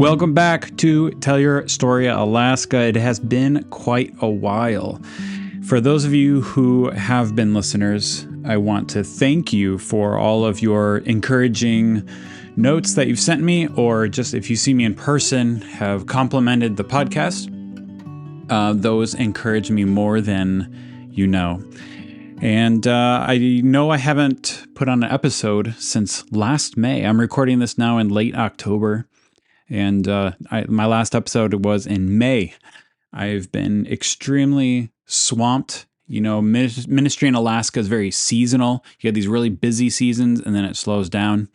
Welcome back to Tell Your Story Alaska. It has been quite a while. For those of you who have been listeners, I want to thank you for all of your encouraging notes that you've sent me, or just if you see me in person, have complimented the podcast. Those encourage me more than you know. And I know I haven't put on an episode since last May. I'm recording this now in late October. And my last episode was in May. I've been extremely swamped. You know, ministry in Alaska is very seasonal. You get these really busy seasons, and then it slows down.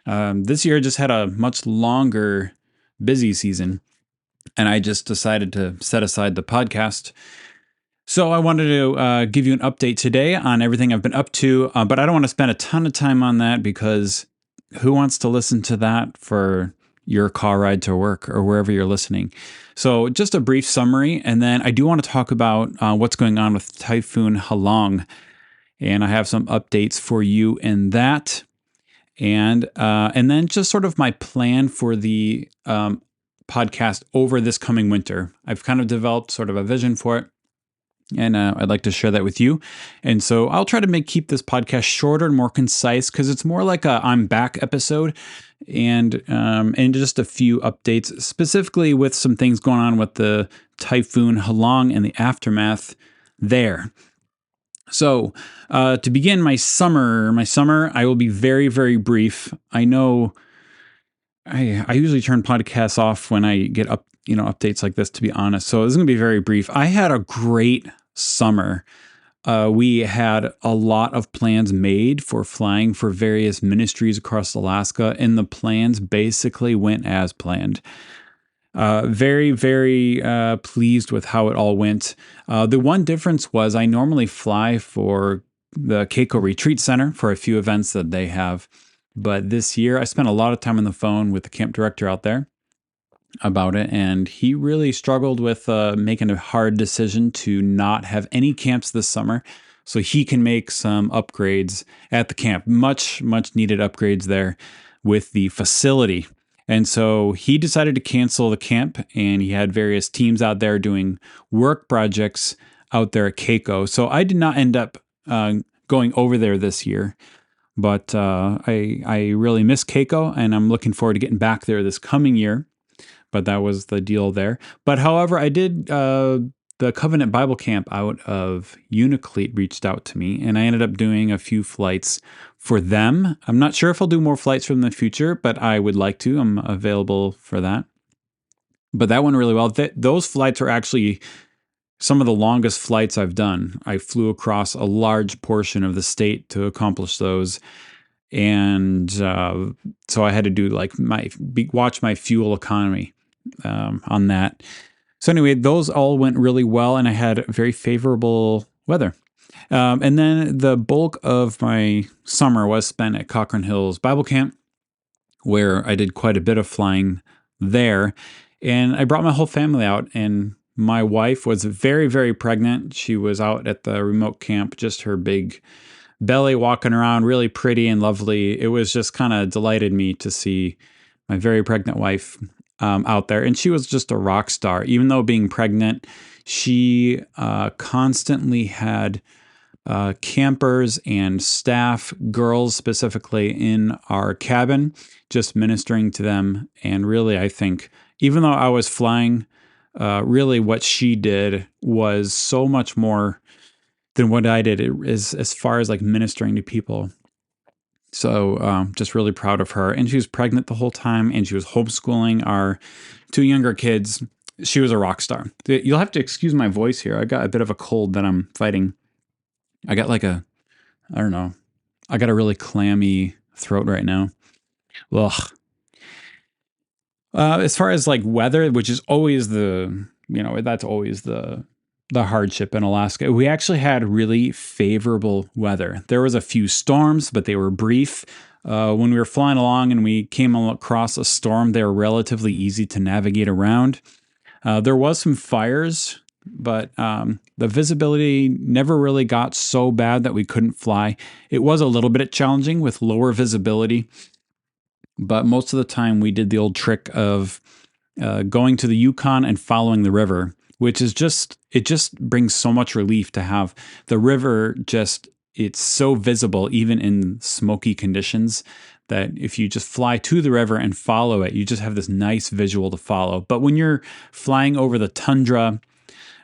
This year just had a much longer busy season, and I just decided to set aside the podcast. So I wanted to give you an update today on everything I've been up to, but I don't want to spend a ton of time on that because who wants to listen to that for your car ride to work or wherever you're listening? So just a brief summary, and then I do want to talk about what's going on with Typhoon Halong, and I have some updates for you in that, and then just sort of my plan for the podcast over this coming winter. I've kind of developed sort of a vision for it, and I'd like to share that with you. And so I'll try to keep this podcast shorter and more concise because it's more like a I'm back episode, and just a few updates, specifically with some things going on with the Typhoon Halong and the aftermath there. So to begin my summer, I will be very, very brief. I know I usually turn podcasts off when I get updates like this, to be honest. So this is going to be very brief. I had a great summer. We had a lot of plans made for flying for various ministries across Alaska, and the plans basically went as planned. Very, very pleased with how it all went. The one difference was I normally fly for the Keiko Retreat Center for a few events that they have. But this year, I spent a lot of time on the phone with the camp director out there about it, and he really struggled with making a hard decision to not have any camps this summer so he can make some upgrades at the camp. Much needed upgrades there with the facility. And so he decided to cancel the camp, and he had various teams out there doing work projects out there at Keiko. So I did not end up going over there this year. But I really miss Keiko, and I'm looking forward to getting back there this coming year. But that was the deal there. But however, I did, the Covenant Bible Camp out of Unaclete reached out to me, and I ended up doing a few flights for them. I'm not sure if I'll do more flights from the future, but I would like to. I'm available for that. But that went really well. Those flights are actually some of the longest flights I've done. I flew across a large portion of the state to accomplish those. And so I had to do watch my fuel economy on that. So anyway, those all went really well, and I had very favorable weather. And then the bulk of my summer was spent at Cochrane Hills Bible Camp, where I did quite a bit of flying there. And I brought my whole family out, and my wife was very, very pregnant. She was out at the remote camp, just her big belly walking around, really pretty and lovely. It was just kind of delighted me to see my very pregnant wife out there. And she was just a rock star. Even though being pregnant, she constantly had campers and staff, girls specifically, in our cabin, just ministering to them. And really, I think, even though I was flying, really what she did was so much more than what I did as far as like ministering to people. So just really proud of her. And she was pregnant the whole time, and she was homeschooling our two younger kids. She was a rock star. You'll have to excuse my voice here. I got a bit of a cold that I'm fighting. I got I got a really clammy throat right now. Ugh. As far as like weather, which is always that's always the hardship in Alaska. We actually had really favorable weather. There was a few storms, but they were brief. When we were flying along and we came across a storm, they were relatively easy to navigate around. There was some fires, but the visibility never really got so bad that we couldn't fly. It was a little bit challenging with lower visibility, but most of the time we did the old trick of going to the Yukon and following the river, which is it just brings so much relief to have the river it's so visible even in smoky conditions that if you just fly to the river and follow it, you just have this nice visual to follow. But when you're flying over the tundra,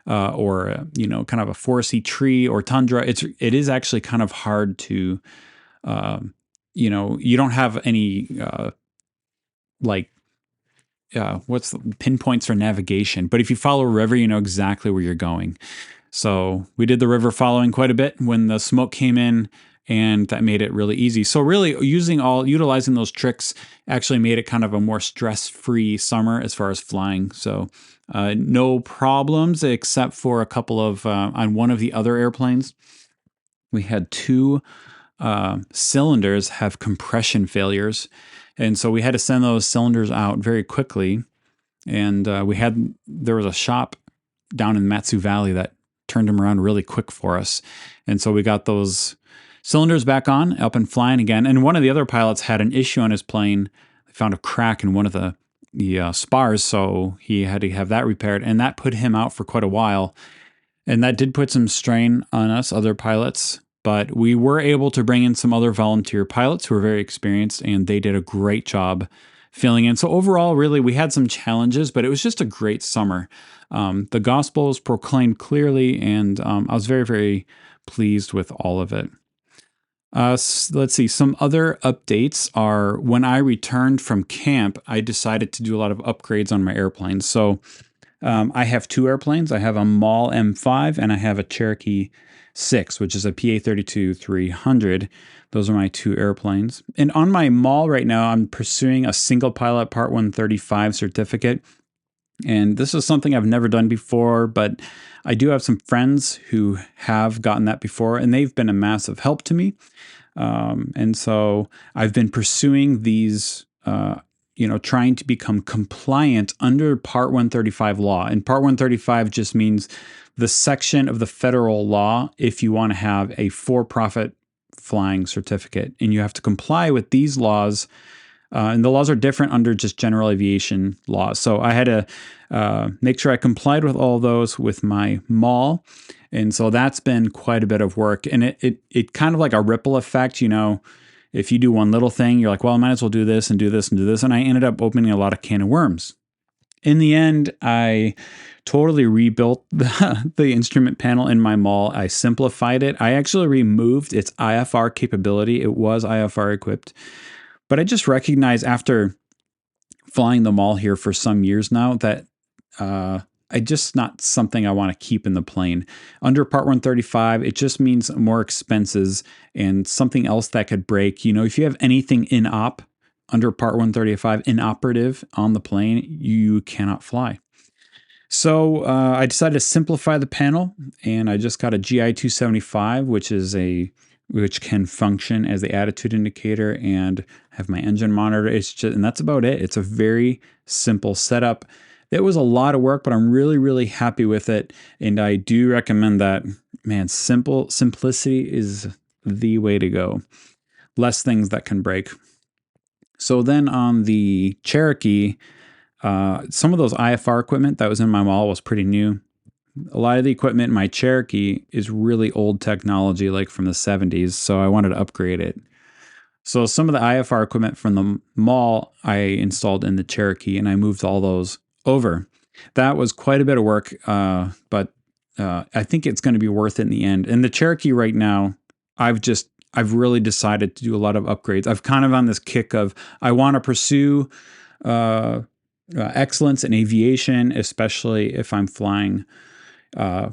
or kind of a foresty tree or tundra, it is actually kind of hard to, you don't have any what's the pinpoints for navigation. But if you follow a river, you know exactly where you're going. So we did the river following quite a bit when the smoke came in, and that made it really easy. So really utilizing those tricks actually made it kind of a more stress-free summer as far as flying. So no problems except for a couple of, on one of the other airplanes, we had two cylinders have compression failures. And so we had to send those cylinders out very quickly. And there was a shop down in Matsu Valley that turned them around really quick for us. And so we got those cylinders back on, up and flying again. And one of the other pilots had an issue on his plane. They found a crack in one of the spars, so he had to have that repaired. And that put him out for quite a while. And that did put some strain on us, other pilots. But we were able to bring in some other volunteer pilots who were very experienced, and they did a great job filling in. So overall, really, we had some challenges, but it was just a great summer. The gospel was proclaimed clearly, and I was very, very pleased with all of it. Let's see. Some other updates are when I returned from camp, I decided to do a lot of upgrades on my airplanes. So I have two airplanes. I have a Maul M5 and I have a Cherokee 6, which is a PA-32-300. Those are my two airplanes. And on my Maul right now, I'm pursuing a single pilot Part 135 certificate. And this is something I've never done before, but I do have some friends who have gotten that before, and they've been a massive help to me. And so I've been pursuing these, trying to become compliant under Part 135 law. And Part 135 just means the section of the federal law if you want to have a for-profit flying certificate. And you have to comply with these laws. And the laws are different under just general aviation laws. So I had to make sure I complied with all those with my Maul. And so that's been quite a bit of work. And it kind of like a ripple effect, if you do one little thing, you're like, well, I might as well do this and do this and do this. And I ended up opening a lot of can of worms. In the end, I totally rebuilt the instrument panel in my Maul. I simplified it. I actually removed its IFR capability. It was IFR equipped. But I just recognized after flying the Maul here for some years now that I just not something I want to keep in the plane. Under Part 135, it just means more expenses and something else that could break. If you have anything in op under Part 135 inoperative on the plane, you cannot fly. So I decided to simplify the panel, and I just got a GI 275, which can function as the attitude indicator and have my engine monitor. And that's about it. It's a very simple setup. It was a lot of work, but I'm really, really happy with it. And I do recommend that, man, simplicity is the way to go. Less things that can break. So then on the Cherokee, some of those IFR equipment that was in my Maul was pretty new. A lot of the equipment in my Cherokee is really old technology, like from the 70s, so I wanted to upgrade it. So some of the IFR equipment from the Maul I installed in the Cherokee, and I moved all those over. That was quite a bit of work, but I think it's going to be worth it in the end. And the Cherokee right now, I've really decided to do a lot of upgrades. I've kind of on this kick of I want to pursue excellence in aviation, especially if I'm flying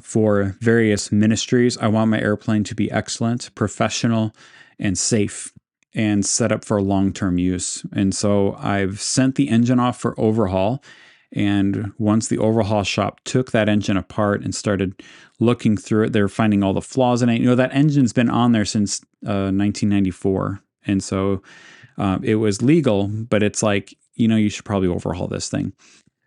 for various ministries. I want my airplane to be excellent, professional, and safe, and set up for long-term use. And so I've sent the engine off for overhaul. And once the overhaul shop took that engine apart and started looking through it, they're finding all the flaws in it. That engine's been on there since 1994. And so it was legal, but it's like, you should probably overhaul this thing.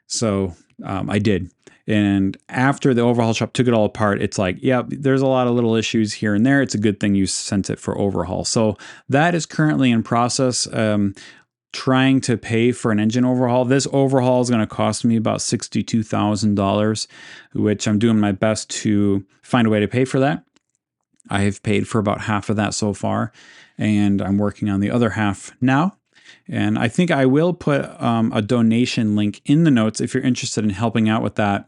So I did. And after the overhaul shop took it all apart, it's like, yeah, there's a lot of little issues here and there. It's a good thing you sent it for overhaul. So that is currently in process. trying to pay for an engine overhaul. This overhaul is going to cost me about $62,000, which I'm doing my best to find a way to pay for that. I have paid for about half of that so far, and I'm working on the other half now. And I think I will put a donation link in the notes if you're interested in helping out with that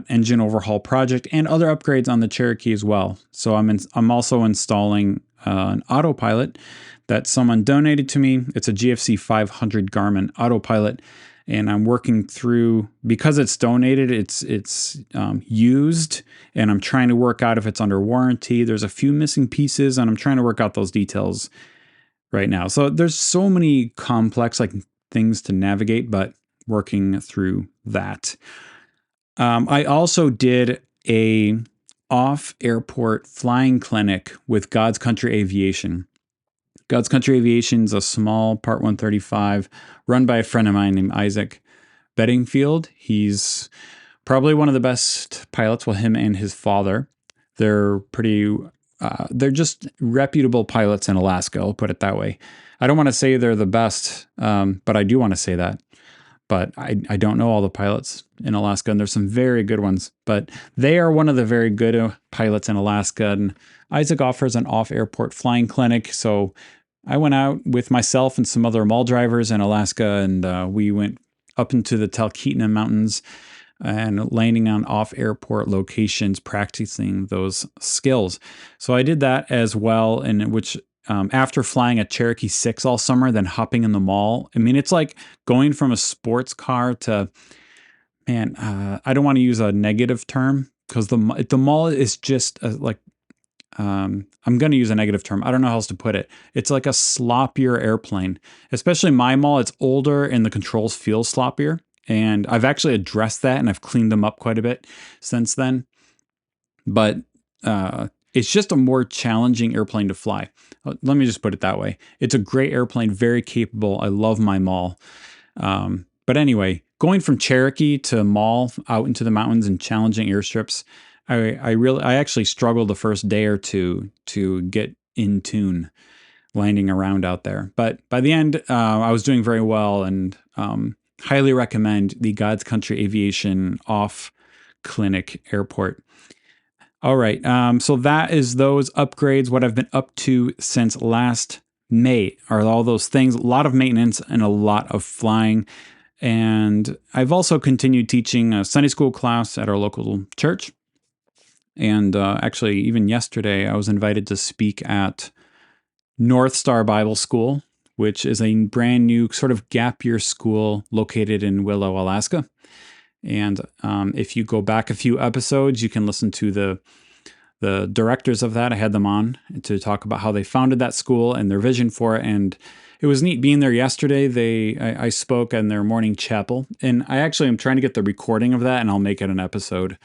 engine overhaul project and other upgrades on the Cherokee as well. So I'm also installing an autopilot that someone donated to me. It's a GFC 500 Garmin autopilot, and I'm working through, because it's donated, it's used, and I'm trying to work out if it's under warranty. There's a few missing pieces, and I'm trying to work out those details right now. So there's so many complex things to navigate, but working through that. I also did a off-airport flying clinic with God's Country Aviation. God's Country Aviation is a small Part 135 run by a friend of mine named Isaac Bedingfield. He's probably one of the best pilots, well, him and his father. They're just reputable pilots in Alaska, I'll put it that way. I don't want to say they're the best, but I do want to say that. But I don't know all the pilots in Alaska, and there's some very good ones. But they are one of the very good pilots in Alaska, and Isaac offers an off-airport flying clinic. So I went out with myself and some other mall drivers in Alaska, and we went up into the Talkeetna Mountains and landing on off-airport locations, practicing those skills. So I did that as well, in which after flying a Cherokee 6 all summer, then hopping in the mall. I mean, it's like going from a sports car to, I don't want to use a negative term, because the mall is just I'm going to use a negative term. I don't know how else to put it. It's like a sloppier airplane, especially my mall. It's older and the controls feel sloppier. And I've actually addressed that, and I've cleaned them up quite a bit since then. But it's just a more challenging airplane to fly. Let me just put it that way. It's a great airplane, very capable. I love my mall. But anyway, going from Cherokee to mall out into the mountains and challenging airstrips, I actually struggled the first day or two to get in tune landing around out there. But by the end, I was doing very well, and highly recommend the God's Country Aviation off clinic airport. All right. So that is those upgrades. What I've been up to since last May are all those things, a lot of maintenance and a lot of flying. And I've also continued teaching a Sunday school class at our local church. And actually, even yesterday, I was invited to speak at North Star Bible School, which is a brand new sort of gap year school located in Willow, Alaska. And if you go back a few episodes, you can listen to the directors of that. I had them on to talk about how they founded that school and their vision for it. And it was neat being there yesterday. I spoke in their morning chapel, and I actually am trying to get the recording of that, and I'll make it an episode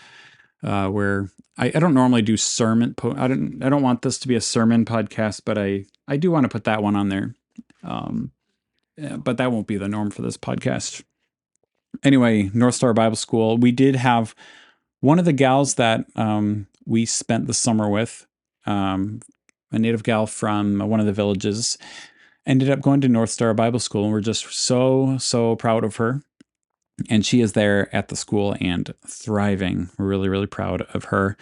where I don't normally do sermon. I don't want this to be a sermon podcast, but I do want to put that one on there. But that won't be the norm for this podcast. Anyway, North Star Bible School, we did have one of the gals that we spent the summer with, a native gal from one of the villages, ended up going to North Star Bible School, and we're just so proud of her. And she is there at the school and thriving. We're really, really proud of her.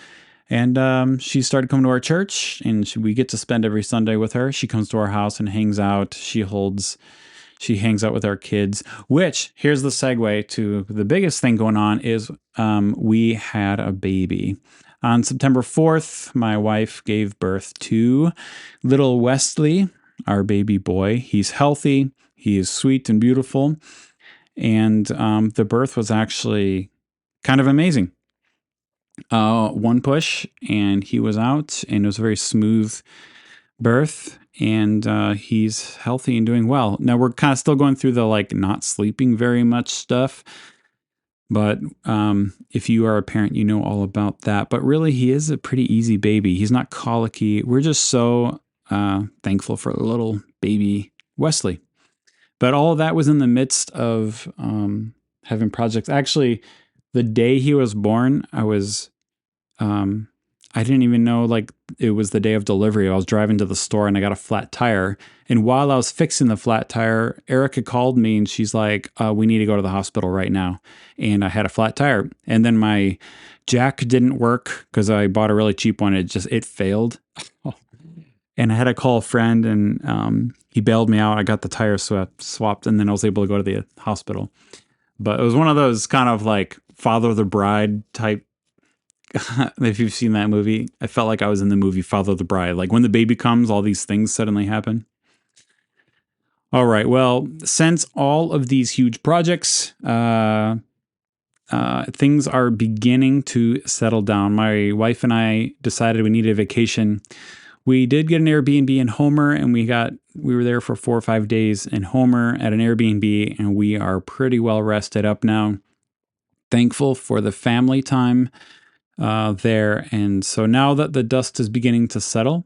And she started coming to our church, and we get to spend every Sunday with her. She comes to our house and hangs out. She hangs out with our kids, which, here's the segue to the biggest thing going on is we had a baby. On September 4th, my wife gave birth to little Wesley, our baby boy. He's healthy. He is sweet and beautiful. And the birth was actually kind of amazing. One push, and he was out, and it was a very smooth birth. And he's healthy and doing well. Now, we're kind of still going through the not sleeping very much stuff. But if you are a parent, you know all about that. But really, he is a pretty easy baby. He's not colicky. We're just so thankful for little baby Wesley. But all of that was in the midst of having projects. Actually, the day he was born, I was I didn't even know like it was the day of delivery. I was driving to the store and I got a flat tire. And while I was fixing the flat tire, Erica called me and she's like, we need to go to the hospital right now. And I had a flat tire. And then my jack didn't work because I bought a really cheap one. It failed. And I had to call a friend and he bailed me out. I got the tire swapped and then I was able to go to the hospital. But it was one of those kind of like Father of the Bride type. If you've seen that movie, I felt like I was in the movie Father of the Bride. Like when the baby comes, all these things suddenly happen. All right. Well, since all of these huge projects, things are beginning to settle down. My wife and I decided we needed a vacation. We did get an Airbnb in Homer, and we were there for 4 or 5 days in Homer at an Airbnb, and we are pretty well rested up now. Thankful for the family time there. And so now that the dust is beginning to settle,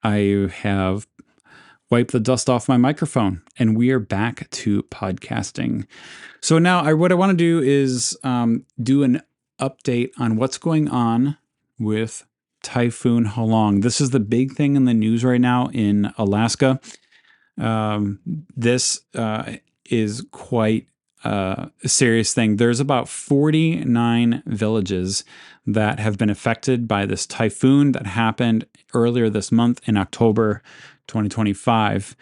I have wiped the dust off my microphone and we are back to podcasting. So now what I want to do is do an update on what's going on with Typhoon Halong. This is the big thing in the news right now in Alaska. This is quite a serious thing. There's about 49 villages that have been affected by this typhoon that happened earlier this month in October 2025.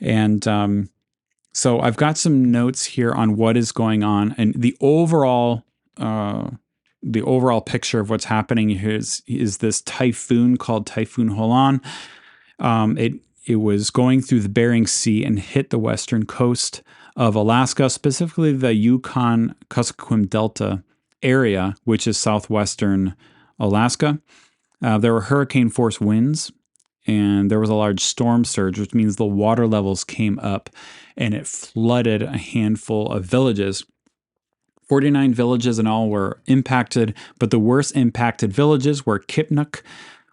And so I've got some notes here on what is going on and the overall picture of what's happening is this typhoon called Typhoon Halong. It was going through the Bering Sea and hit the western coast of Alaska, specifically the Yukon-Kuskokwim Delta area, which is southwestern Alaska. There were hurricane force winds, and there was a large storm surge, which means the water levels came up, and it flooded a handful of villages. 49 villages in all were impacted, but the worst impacted villages were Kipnuk,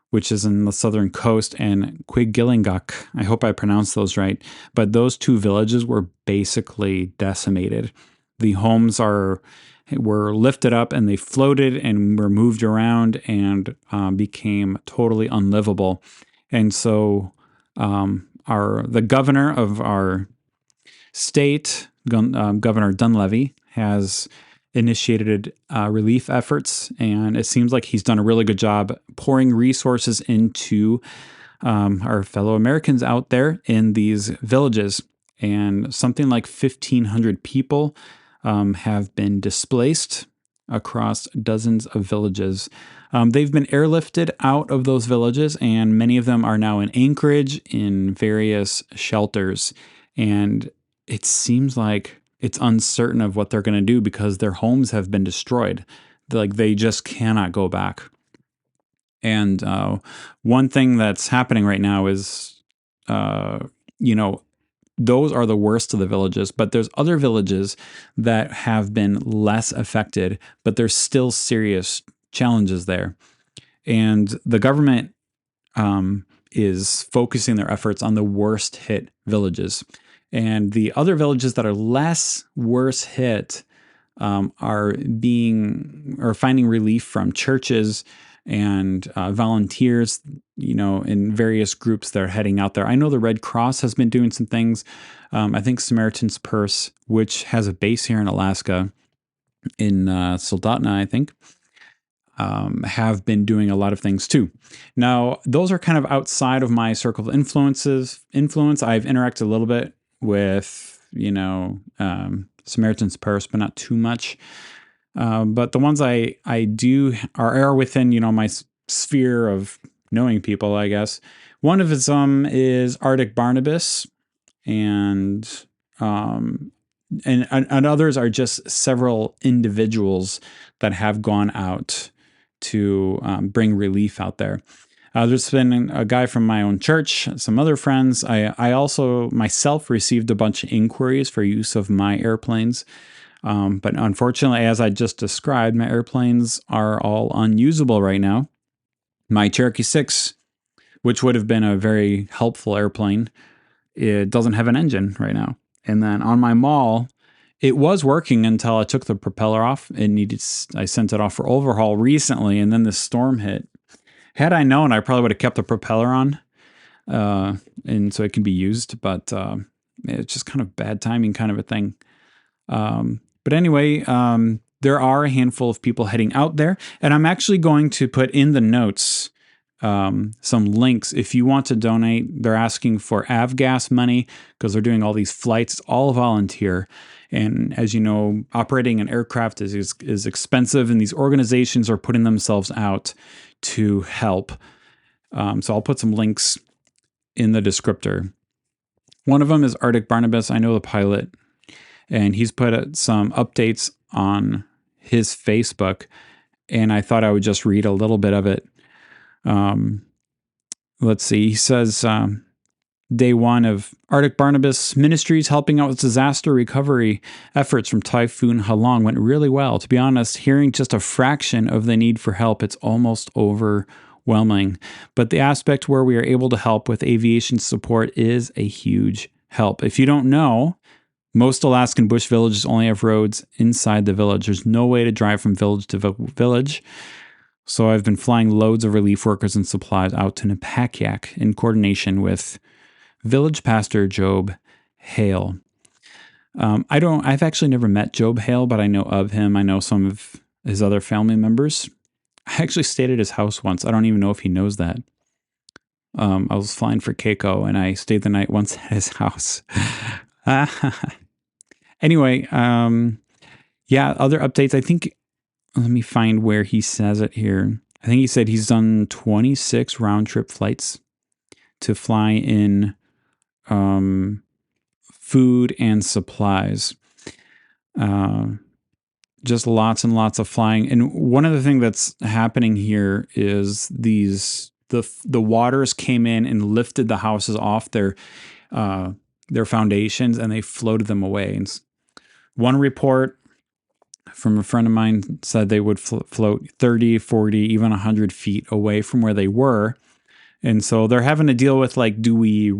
which is in the southern coast, and Quigillinguk. I hope I pronounced those right. But those two villages were basically decimated. The homes were lifted up and they floated and were moved around and became totally unlivable. And so the governor of our state, Governor Dunleavy, has initiated relief efforts, and it seems like he's done a really good job pouring resources into our fellow Americans out there in these villages. And something like 1,500 people have been displaced across dozens of villages. They've been airlifted out of those villages, and many of them are now in Anchorage in various shelters. And it seems like it's uncertain of what they're going to do because their homes have been destroyed. Like they just cannot go back. And one thing that's happening right now is, those are the worst of the villages, but there's other villages that have been less affected, but there's still serious challenges there. And the government is focusing their efforts on the worst hit villages. And the other villages that are less worse hit are finding relief from churches and volunteers, in various groups that are heading out there. I know the Red Cross has been doing some things. I think Samaritan's Purse, which has a base here in Alaska, in Soldotna, I think, have been doing a lot of things too. Now, those are kind of outside of my circle of influence. I've interacted a little bit with, Samaritan's Purse, but not too much. But the ones I do are within, my sphere of knowing people, I guess. One of them is Arctic Barnabas, and others are just several individuals that have gone out to bring relief out there. There's been a guy from my own church, some other friends. I also myself received a bunch of inquiries for use of my airplanes. But unfortunately, as I just described, my airplanes are all unusable right now. My Cherokee 6, which would have been a very helpful airplane, it doesn't have an engine right now. And then on my Maul, it was working until I took the propeller off. I sent it off for overhaul recently, and then the storm hit. Had I known, I probably would have kept the propeller on, and so it can be used. But it's just kind of bad timing, kind of a thing. But anyway, there are a handful of people heading out there, and I'm actually going to put in the notes some links if you want to donate. They're asking for avgas money because they're doing all these flights. It's all volunteer. And as you know, operating an aircraft is expensive, and these organizations are putting themselves out to help. So I'll put some links in the descriptor. One of them is Arctic Barnabas. I know the pilot, and he's put some updates on his Facebook, and I thought I would just read a little bit of it. Let's see. He says, day one of Arctic Barnabas Ministries helping out with disaster recovery efforts from Typhoon Halong went really well. To be honest, hearing just a fraction of the need for help, it's almost overwhelming. But the aspect where we are able to help with aviation support is a huge help. If you don't know, most Alaskan bush villages only have roads inside the village. There's no way to drive from village to village. So I've been flying loads of relief workers and supplies out to Napakiak in coordination with village pastor Job Hale. I've actually never met Job Hale, but I know of him. I know some of his other family members. I actually stayed at his house once. I don't even know if he knows that. I was flying for Keiko, and I stayed the night once at his house. Anyway, other updates. I think, let me find where he says it here. I think he said he's done 26 round trip flights to fly in food and supplies. Just lots and lots of flying. And one of the things that's happening here is the waters came in and lifted the houses off their foundations, and they floated them away. And one report from a friend of mine said they would float 30, 40, even 100 feet away from where they were. And so they're having to deal with, like, do we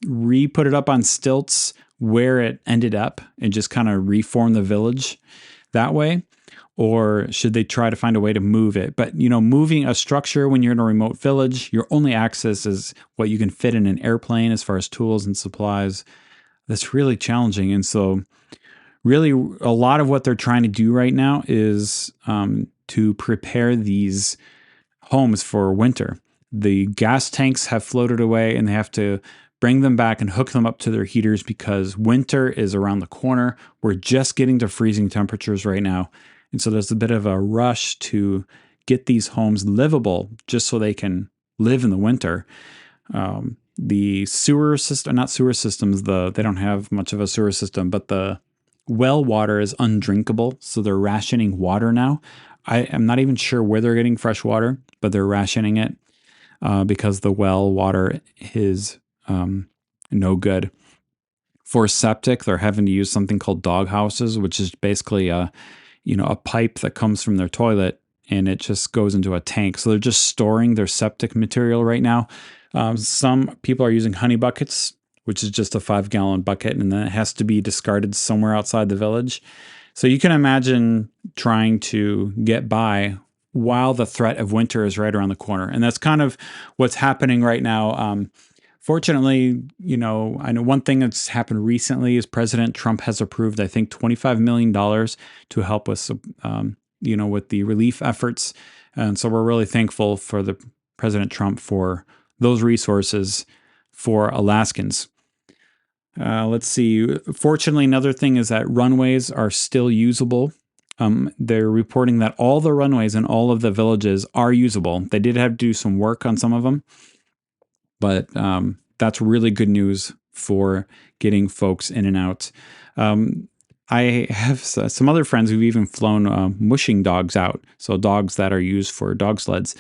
re-put it up on stilts where it ended up and just kind of reform the village that way? Or should they try to find a way to move it? But, moving a structure when you're in a remote village, your only access is what you can fit in an airplane as far as tools and supplies. That's really challenging. And so really a lot of what they're trying to do right now is to prepare these homes for winter. The gas tanks have floated away, and they have to bring them back and hook them up to their heaters because winter is around the corner. We're just getting to freezing temperatures right now. And so there's a bit of a rush to get these homes livable just so they can live in the winter. The sewer system, not sewer systems, they don't have much of a sewer system, but the well water is undrinkable. So they're rationing water now. I am not even sure where they're getting fresh water, but they're rationing it because the well water is no good. For septic, they're having to use something called dog houses, which is basically a pipe that comes from their toilet and it just goes into a tank. So they're just storing their septic material right now. Some people are using honey buckets, which is just a 5-gallon bucket, and then it has to be discarded somewhere outside the village. So you can imagine trying to get by while the threat of winter is right around the corner. And that's kind of what's happening right now. Fortunately, I know one thing that's happened recently is President Trump has approved, I think, $25 million to help us, with the relief efforts. And so we're really thankful for the President Trump for those resources for Alaskans. Let's see. Fortunately, another thing is that runways are still usable. They're reporting that all the runways in all of the villages are usable. They did have to do some work on some of them, but that's really good news for getting folks in and out. I have some other friends who've even flown mushing dogs out. So dogs that are used for dog sleds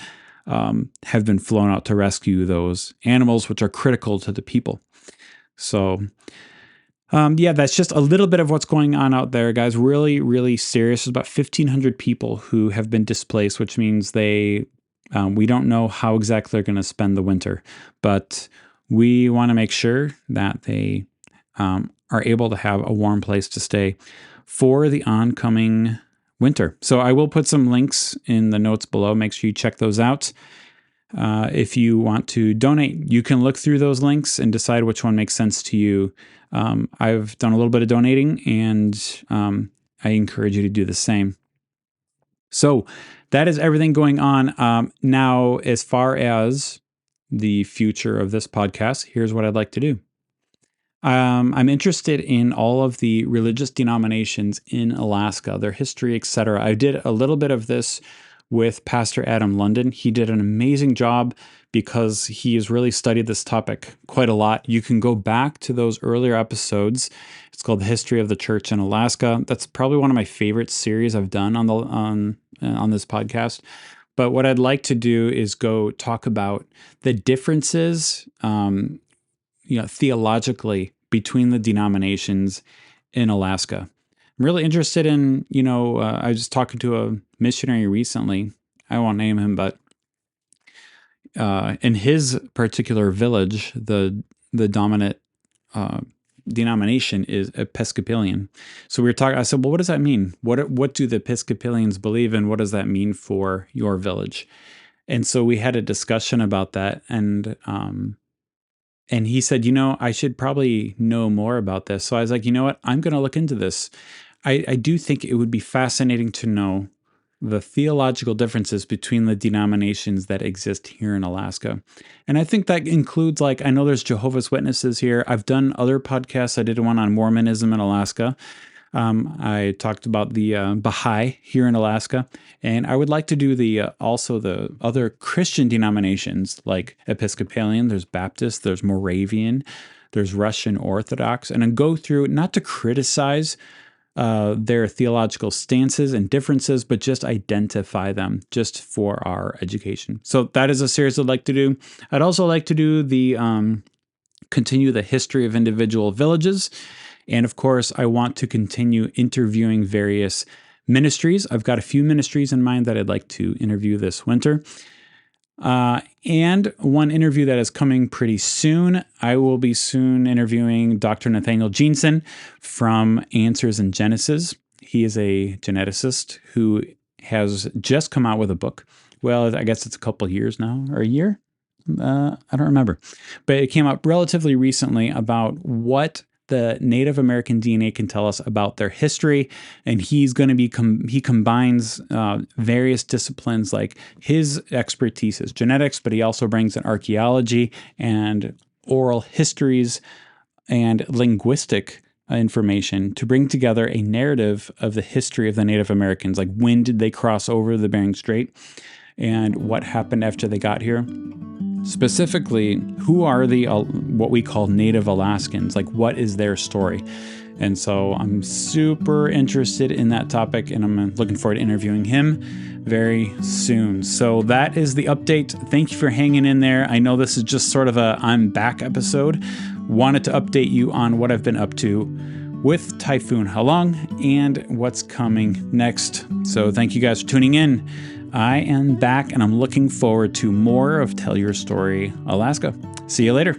have been flown out to rescue those animals, which are critical to the people. So, that's just a little bit of what's going on out there, guys. Really, really serious. There's about 1,500 people who have been displaced, which means we don't know how exactly they're going to spend the winter, but we want to make sure that they are able to have a warm place to stay for the oncoming winter. So I will put some links in the notes below. Make sure you check those out. If you want to donate, you can look through those links and decide which one makes sense to you. I've done a little bit of donating, and I encourage you to do the same. So that is everything going on. Now, as far as the future of this podcast, here's what I'd like to do. I'm interested in all of the religious denominations in Alaska, their history, etc. I did a little bit of this with Pastor Adam London. He did an amazing job because he has really studied this topic quite a lot. You can go back to those earlier episodes. It's called The History of the Church in Alaska. That's probably one of my favorite series I've done on this podcast. But what I'd like to do is go talk about the differences, theologically between the denominations in Alaska. I'm really interested in, I was talking to a missionary recently. I won't name him, but in his particular village, the dominant denomination is Episcopalian. So we were talking. I said, "Well, what does that mean? What do the Episcopalians believe, and what does that mean for your village?" And so we had a discussion about that, and he said, I should probably know more about this. So I was like, you know what? I'm going to look into this. I do think it would be fascinating to know the theological differences between the denominations that exist here in Alaska. And I think that includes, I know there's Jehovah's Witnesses here. I've done other podcasts. I did one on Mormonism in Alaska. I talked about the Baha'i here in Alaska, and I would like to do also the other Christian denominations like Episcopalian, there's Baptist, there's Moravian, there's Russian Orthodox, and then go through, not to criticize their theological stances and differences, but just identify them just for our education. So that is a series I'd like to do. I'd also like to do continue the history of individual villages. And of course, I want to continue interviewing various ministries. I've got a few ministries in mind that I'd like to interview this winter. And one interview that is coming pretty soon. I will be soon interviewing Dr. Nathaniel Jeanson from Answers in Genesis. He is a geneticist who has just come out with a book. Well, I guess it's a couple years now, or a year? I don't remember. But it came out relatively recently about what the Native American DNA can tell us about their history, and he's going to he combines various disciplines. Like his expertise is genetics, but he also brings in archaeology and oral histories and linguistic information to bring together a narrative of the history of the Native Americans. Like, when did they cross over the Bering Strait, and what happened after they got here? Specifically, who are the what we call Native Alaskans? Like, what is their story? And so I'm super interested in that topic, and I'm looking forward to interviewing him very soon. So that is the update. Thank you for hanging in there. I know this is just sort of a I'm back episode. Wanted to update you on what I've been up to with Typhoon Halong and what's coming next. So thank you guys for tuning in. I am back, and I'm looking forward to more of Tell Your Story Alaska. See you later.